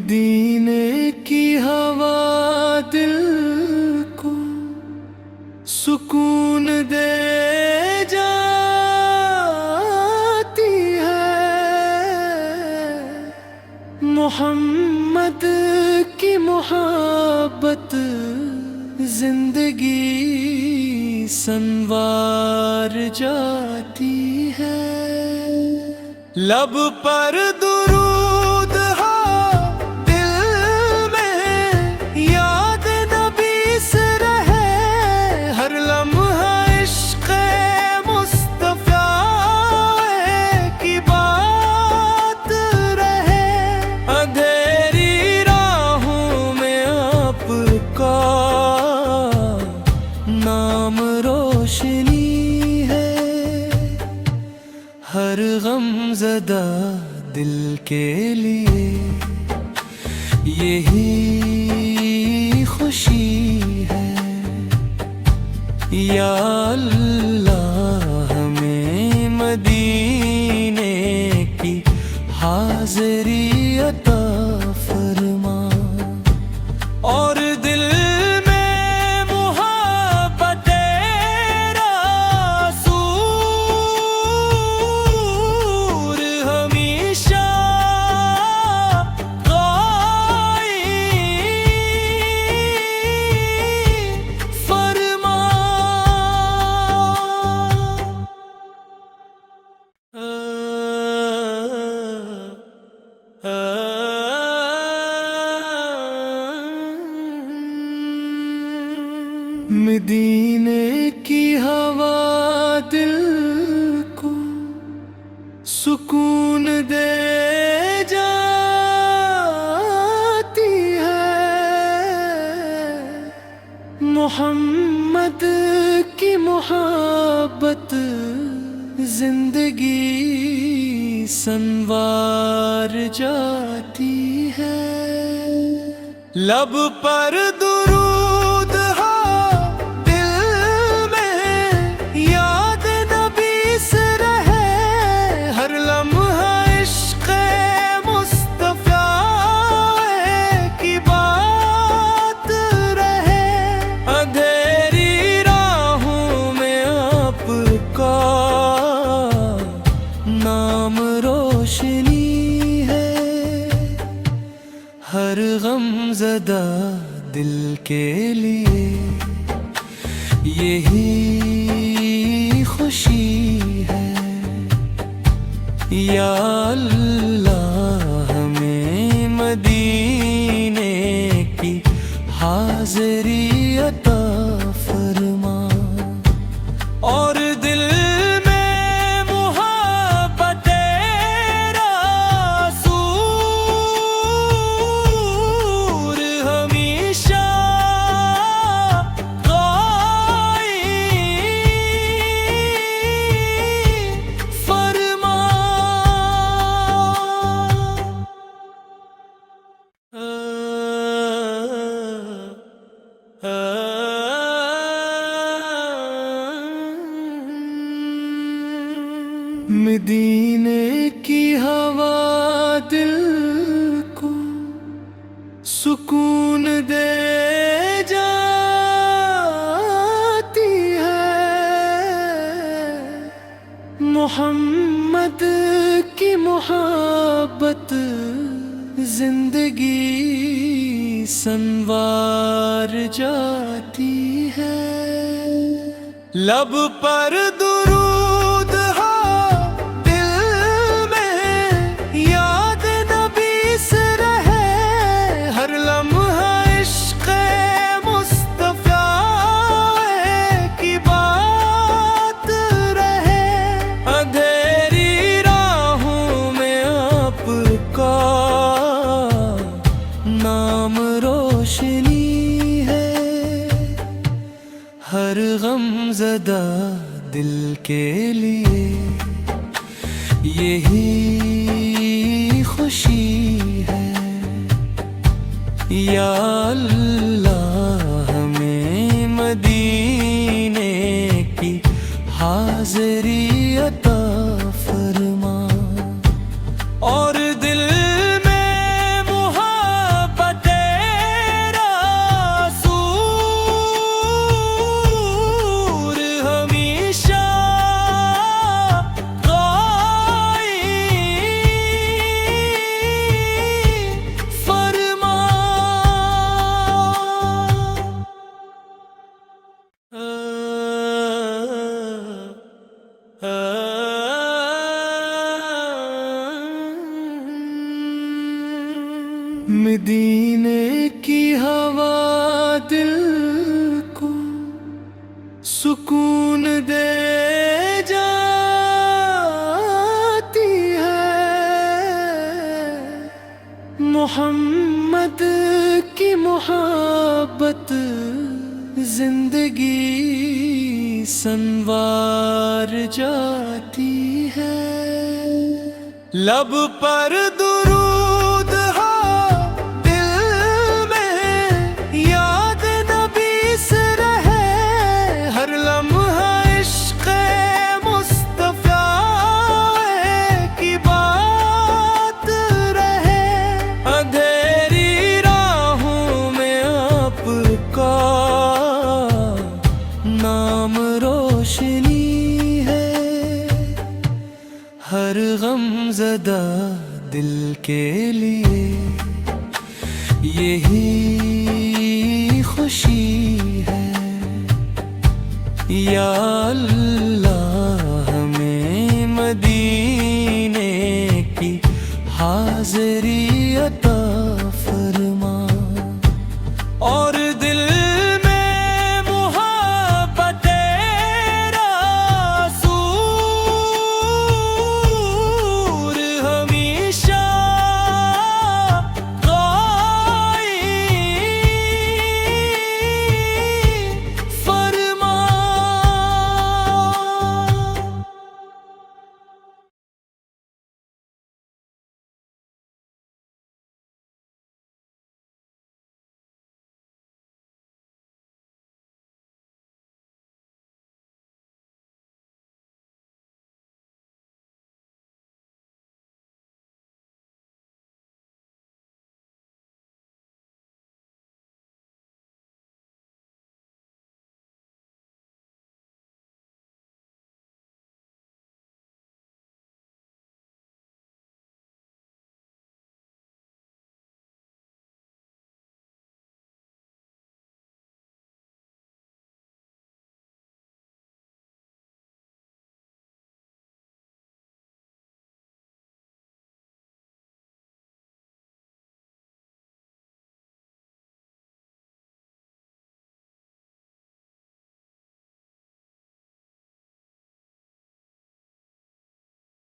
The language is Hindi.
मदीने की हवा दिल को सुकून दे जाती है। मोहम्मद की मोहब्बत जिंदगी संवार जाती है। लब पर दुरूद हो दिल में याद नबी से रहे, हर लम्हा इश्क़ मुस्तफ़ा की बात रहे। अंधेरी राहों में आपका नाम रोशनी है। हर गमज़दा दिल के लिए यही खुशी है। या अल्लाह हमें मदीने की हाज़िरी अता फरमा और दिल मदीने की हवा दिल को सुकून दे जाती है। मोहम्मद की मोहब्बत जिंदगी संवार जाती है। लब पर दुरूद हो दिल में याद नबी से रहे, हर लम्हा इश्क़ मुस्तफ़ा की बात रहे। अंधेरी राहों में आपका नाम रोशनी है। हर गमज़दा दिल के लिए यही खुशी है। या अल्लाह हमें मदीने की हाज़िरी अता फरमा और दिल मदीने की हवा दिल को सुकून दे जाती है। मोहम्मद की मोहब्बत जिंदगी संवार जाती है। लब पर दुरूद हो दिल में याद नबी से रहे, हर लम्हा इश्क़ मुस्तफ़ा की बात रहे। अंधेरी राहों में आपका नाम रोशनी है। हर गमज़दा दिल के लिए यही खुशी है। या अल्लाह हमें मदीने की हाज़िरी अता फरमा और दिल में मुहा मदीने की हवा दिल को सुकून दे जाती है। मोहम्मद की मोहब्बत जिंदगी संवार जाती है। लब पर दुरूद हो, दिल में याद नबी से रहे, हर लम्हा इश्क़ मुस्तफ़ा की बात रहे। अंधेरी राहों में आपका नाम रोशनी है। हर गमज़दा दिल के लिए यही खुशी है। या अल्लाह हमें मदीने की हाज़री